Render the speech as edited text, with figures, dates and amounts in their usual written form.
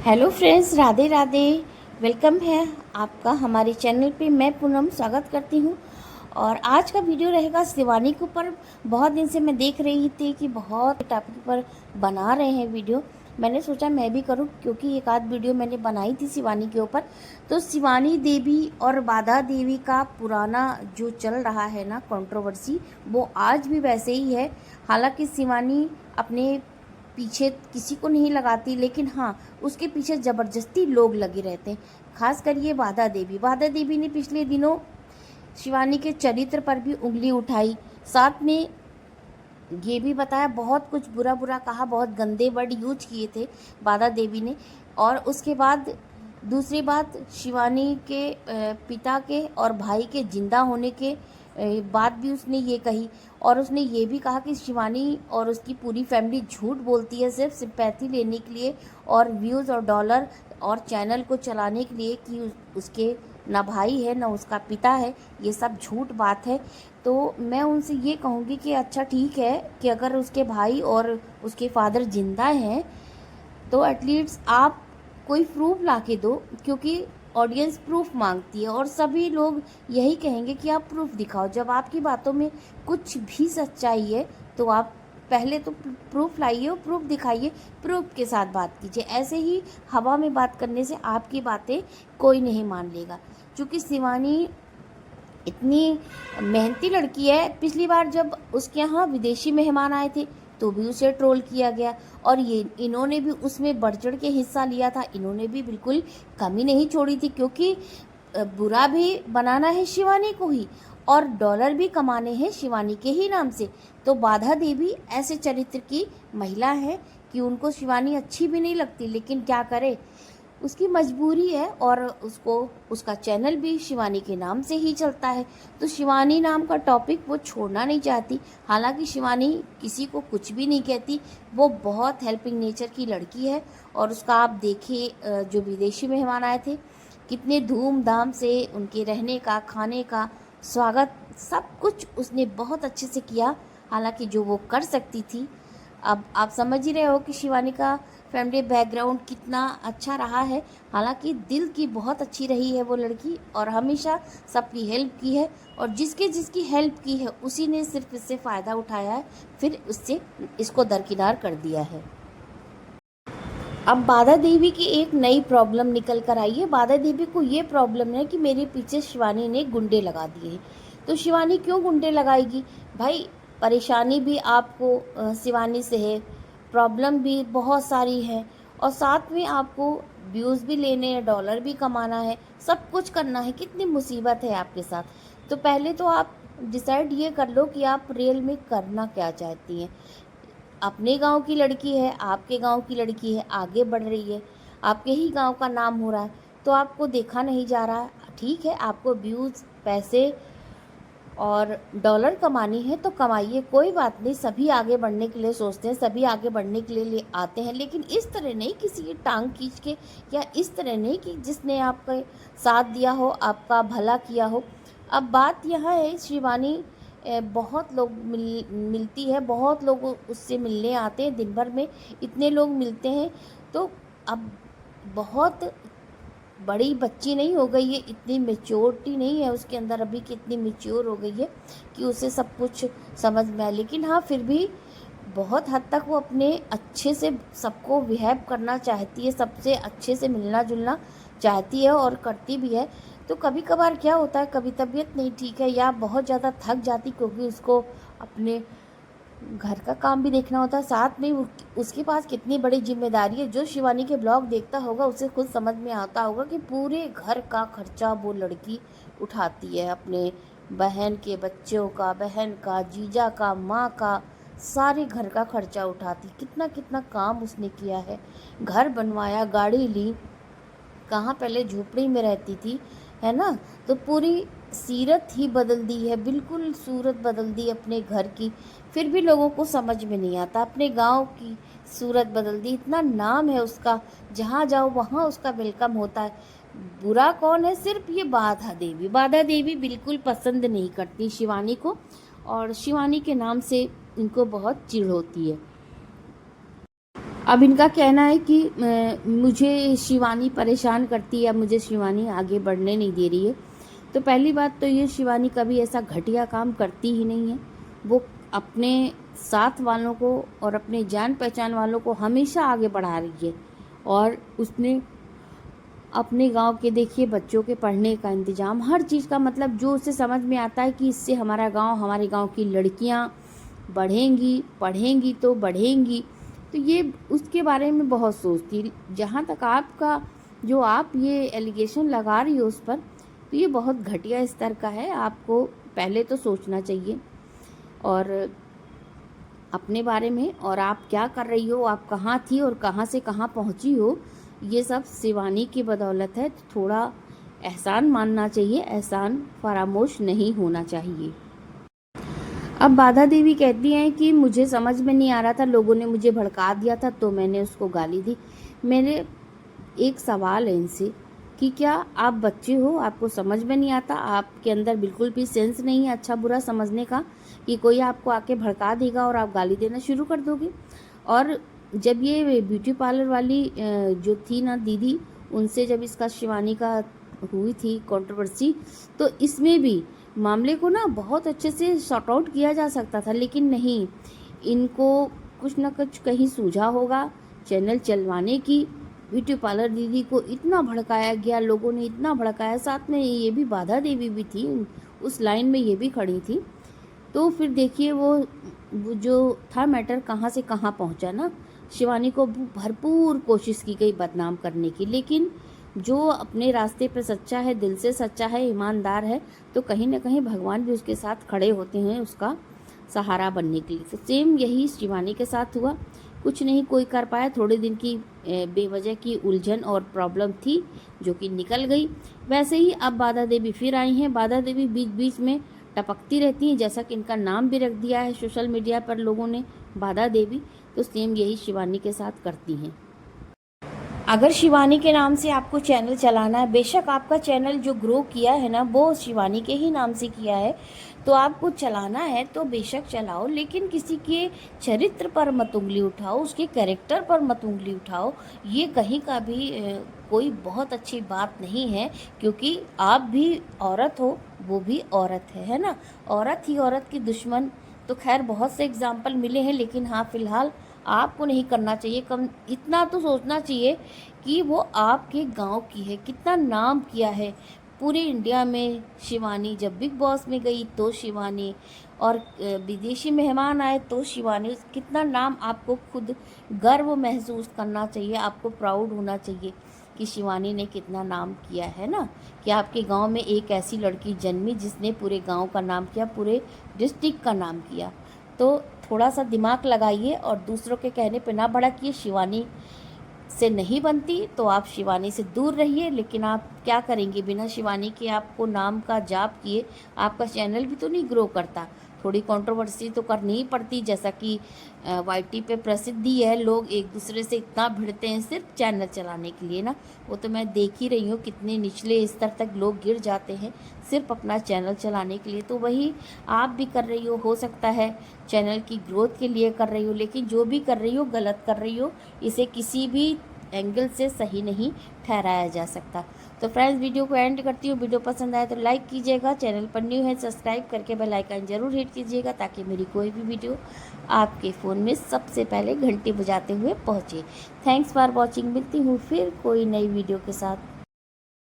Hello friends, Radhe Radhe. Welcome है आपका हमारे चैनल पे। मैं पूनम स्वागत करती हूँ। और आज का वीडियो रहेगा शिवानी के ऊपर। बहुत दिन से मैं देख रही थी कि बहुत टॉपिक पर बना रहे हैं वीडियो। मैंने सोचा मैं भी करूं, क्योंकि एक आध वीडियो मैंने बनाई थी शिवानी के ऊपर। तो शिवानी देवी और बाधा देवी का पुराना जो चल रहा है ना कंट्रोवर्सी, वो आज भी वैसे ही है। हालांकि शिवानी अपने पीछे किसी को नहीं लगाती, लेकिन हाँ, उसके पीछे ज़बरदस्ती लोग लगे रहते हैं। खास कर ये बाधा देवी ने पिछले दिनों शिवानी के चरित्र पर भी उंगली उठाई। साथ में ये भी बताया, बहुत कुछ बुरा बुरा कहा, बहुत गंदे वर्ड यूज किए थे बाधा देवी ने। और उसके बाद दूसरी बात, शिवानी के पिता के और भाई के जिंदा होने के बात भी उसने ये कही। और उसने ये भी कहा कि शिवानी और उसकी पूरी फैमिली झूठ बोलती है सिर्फ सिंपैथी लेने के लिए और व्यूज़ और डॉलर और चैनल को चलाने के लिए, कि उसके ना भाई है ना उसका पिता है। ये सब झूठ बात है। तो मैं उनसे ये कहूँगी कि अच्छा ठीक है कि अगर उसके भाई और उसके फादर जिंदा हैं तो एटलीस्ट आप कोई प्रूफ ला के दो, क्योंकि ऑडियंस प्रूफ मांगती है और सभी लोग यही कहेंगे कि आप प्रूफ दिखाओ। जब आपकी बातों में कुछ भी सच्चाई है तो आप पहले तो प्रूफ लाइए और प्रूफ दिखाइए, प्रूफ के साथ बात कीजिए। ऐसे ही हवा में बात करने से आपकी बातें कोई नहीं मान लेगा। क्योंकि शिवानी इतनी मेहनती लड़की है। पिछली बार जब उसके यहाँ विदेशी मेहमान आए थे तो भी उसे ट्रोल किया गया, और ये इन्होंने भी उसमें बढ़ चढ़ के हिस्सा लिया था। इन्होंने भी बिल्कुल कमी नहीं छोड़ी थी, क्योंकि बुरा भी बनाना है शिवानी को ही और डॉलर भी कमाने हैं शिवानी के ही नाम से। तो बाधा देवी ऐसे चरित्र की महिला है कि उनको शिवानी अच्छी भी नहीं लगती, लेकिन क्या करे, उसकी मजबूरी है। और उसको उसका चैनल भी शिवानी के नाम से ही चलता है, तो शिवानी नाम का टॉपिक वो छोड़ना नहीं चाहती। हालांकि शिवानी किसी को कुछ भी नहीं कहती, वो बहुत हेल्पिंग नेचर की लड़की है। और उसका आप देखिए, जो विदेशी मेहमान आए थे कितने धूमधाम से उनके रहने का, खाने का, स्वागत, सब कुछ उसने बहुत अच्छे से किया। हालांकि जो वो कर सकती थी। अब आप समझ ही रहे हो कि शिवानी का फैमिली बैकग्राउंड कितना अच्छा रहा है। हालांकि दिल की बहुत अच्छी रही है वो लड़की, और हमेशा सबकी हेल्प की है। और जिसके जिसकी हेल्प की है उसी ने सिर्फ इससे फ़ायदा उठाया है, फिर उससे इसको दरकिनार कर दिया है। अब बाधा देवी की एक नई प्रॉब्लम निकल कर आई है। बाधा देवी को ये प्रॉब्लम है कि मेरे पीछे शिवानी ने गुंडे लगा दिए हैं। तो शिवानी क्यों गुंडे लगाएगी भाई? परेशानी भी आपको शिवानी से है, प्रॉब्लम भी बहुत सारी है, और साथ में आपको व्यूज़ भी लेने हैं, डॉलर भी कमाना है, सब कुछ करना है। कितनी मुसीबत है आपके साथ। तो पहले तो आप डिसाइड ये कर लो कि आप रियल में करना क्या चाहती हैं। अपने गांव की लड़की है, आपके गांव की लड़की है, आगे बढ़ रही है, आपके ही गांव का नाम हो रहा है, तो आपको देखा नहीं जा रहा है। ठीक है, आपको व्यूज़, पैसे और डॉलर कमानी है तो कमाइए, कोई बात नहीं। सभी आगे बढ़ने के लिए सोचते हैं, सभी आगे बढ़ने के लिए आते हैं, लेकिन इस तरह नहीं किसी की टांग खींच के, या इस तरह नहीं कि जिसने आपका साथ दिया हो, आपका भला किया हो। अब बात यह है, शिवानी बहुत लोग मिलती है, बहुत लोग उससे मिलने आते हैं, दिन भर में इतने लोग मिलते हैं। तो अब बहुत बड़ी बच्ची नहीं हो गई है, इतनी मेच्योरिटी नहीं है उसके अंदर अभी, कितनी मेच्योर हो गई है कि उसे सब कुछ समझ में आए। लेकिन हाँ, फिर भी बहुत हद तक वो अपने अच्छे से सबको बिहेव करना चाहती है, सबसे अच्छे से मिलना जुलना चाहती है और करती भी है। तो कभी कभार क्या होता है, कभी तबीयत नहीं ठीक है या बहुत ज़्यादा थक जाती, क्योंकि उसको अपने घर का काम भी देखना होता है, साथ में उसके पास कितनी बड़ी जिम्मेदारी है। जो शिवानी के ब्लॉग देखता होगा उसे खुद समझ में आता होगा कि पूरे घर का खर्चा वो लड़की उठाती है, अपने बहन के बच्चों का, बहन का, जीजा का, माँ का, सारे घर का खर्चा उठाती। कितना कितना काम उसने किया है, घर बनवाया, गाड़ी ली, कहाँ पहले झोपड़ी में रहती थी, है ना। तो पूरी सीरत ही बदल दी है, बिल्कुल सूरत बदल दी अपने घर की। फिर भी लोगों को समझ में नहीं आता, अपने गांव की सूरत बदल दी। इतना नाम है उसका, जहाँ जाओ वहाँ उसका वेलकम होता है। बुरा कौन है? सिर्फ ये बाधा देवी। बाधा देवी बिल्कुल पसंद नहीं करती शिवानी को, और शिवानी के नाम से इनको बहुत चिढ़ होती है। अब इनका कहना है कि मुझे शिवानी परेशान करती है, मुझे शिवानी आगे बढ़ने नहीं दे रही है। तो पहली बात तो ये, शिवानी कभी ऐसा घटिया काम करती ही नहीं है। वो अपने साथ वालों को और अपने जान पहचान वालों को हमेशा आगे बढ़ा रही है। और उसने अपने गांव के, देखिए, बच्चों के पढ़ने का इंतज़ाम, हर चीज़ का, मतलब जो उसे समझ में आता है कि इससे हमारा गांव, हमारे गांव की लड़कियां बढ़ेंगी, पढ़ेंगी तो बढ़ेंगी, तो ये उसके बारे में बहुत सोचती। जहाँ तक आपका, जो आप ये एलिगेशन लगा रही हो उस पर, तो ये बहुत घटिया स्तर का है। आपको पहले तो सोचना चाहिए और अपने बारे में, और आप क्या कर रही हो, आप कहाँ थी और कहाँ से कहाँ पहुँची हो, ये सब शिवानी की बदौलत है। तो थोड़ा एहसान मानना चाहिए, एहसान फरामोश नहीं होना चाहिए। अब बाधा देवी कहती हैं कि मुझे समझ में नहीं आ रहा था, लोगों ने मुझे भड़का दिया था तो मैंने उसको गाली दी। मेरे एक सवाल है इनसे कि क्या आप बच्चे हो, आपको समझ में नहीं आता, आपके अंदर बिल्कुल भी सेंस नहीं है अच्छा बुरा समझने का, कि कोई आपको आके भड़का देगा और आप गाली देना शुरू कर दोगे। और जब ये ब्यूटी पार्लर वाली जो थी ना दीदी, उनसे जब इसका शिवानी का हुई थी कंट्रोवर्सी, तो इसमें भी मामले को ना बहुत अच्छे से सॉर्ट आउट किया जा सकता था, लेकिन नहीं, इनको कुछ ना कुछ कहीं सूझा होगा चैनल चलवाने की। ब्यूटी पार्लर दीदी को इतना भड़काया गया, लोगों ने इतना भड़काया, साथ में ये भी बाधा देवी भी थी, उस लाइन में ये भी खड़ी थी। तो फिर देखिए वो जो था मैटर कहाँ से कहाँ पहुँचा ना। शिवानी को भरपूर कोशिश की गई बदनाम करने की, लेकिन जो अपने रास्ते पर सच्चा है, दिल से सच्चा है, ईमानदार है, तो कहीं ना कहीं भगवान भी उसके साथ खड़े होते हैं उसका सहारा बनने के लिए। तो सेम यही शिवानी के साथ हुआ, कुछ नहीं कोई कर पाया। थोड़े दिन की बेवजह की उलझन और प्रॉब्लम थी जो कि निकल गई। वैसे ही अब बाधा देवी फिर आई हैं। बाधा देवी बीच बीच में टपकती रहती हैं, जैसा कि इनका नाम भी रख दिया है सोशल मीडिया पर लोगों ने, बाधा देवी। तो सेम यही शिवानी के साथ करती हैं। अगर शिवानी के नाम से आपको चैनल चलाना है, बेशक आपका चैनल जो ग्रो किया है ना वो शिवानी के ही नाम से किया है, तो आपको चलाना है तो बेशक चलाओ, लेकिन किसी के चरित्र पर मत उंगली उठाओ, उसके कैरेक्टर पर मत उंगली उठाओ। ये कहीं का भी कोई बहुत अच्छी बात नहीं है, क्योंकि आप भी औरत हो, वो भी औरत है ना। औरत ही औरत की दुश्मन, तो खैर बहुत से एग्जाम्पल मिले हैं, लेकिन हाँ फिलहाल आपको नहीं करना चाहिए। कम इतना तो सोचना चाहिए कि वो आपके गांव की है, कितना नाम किया है पूरे इंडिया में शिवानी। जब बिग बॉस में गई तो शिवानी, और विदेशी मेहमान आए तो शिवानी, कितना नाम। आपको खुद गर्व महसूस करना चाहिए, आपको प्राउड होना चाहिए कि शिवानी ने कितना नाम किया है ना, कि आपके गांव में एक ऐसी लड़की जन्मी जिसने पूरे गांव का नाम किया, पूरे डिस्ट्रिक्ट का नाम किया। तो थोड़ा सा दिमाग लगाइए और दूसरों के कहने पे ना भड़किए। शिवानी से नहीं बनती तो आप शिवानी से दूर रहिए, लेकिन आप क्या करेंगे बिना शिवानी के, आपको नाम का जाप किए आपका चैनल भी तो नहीं ग्रो करता। थोड़ी कंट्रोवर्सी तो करनी ही पड़ती, जैसा कि वाईटी पे प्रसिद्धि है, लोग एक दूसरे से इतना भिड़ते हैं सिर्फ चैनल चलाने के लिए ना। वो तो मैं देख ही रही हूँ कितने निचले स्तर तक लोग गिर जाते हैं सिर्फ अपना चैनल चलाने के लिए। तो वही आप भी कर रही हो सकता है चैनल की ग्रोथ के लिए कर रही हो, लेकिन जो भी कर रही हो गलत कर रही हो, इसे किसी भी एंगल से सही नहीं ठहराया जा सकता। तो फ्रेंड्स, वीडियो को एंड करती हूँ। वीडियो पसंद आए तो लाइक कीजिएगा, चैनल पर न्यू है सब्सक्राइब करके बेल आइकन जरूर हिट कीजिएगा, ताकि मेरी कोई भी वीडियो आपके फ़ोन में सबसे पहले घंटी बजाते हुए पहुँचे। Thanks for watching. मिलती हूँ फिर कोई नई वीडियो के साथ।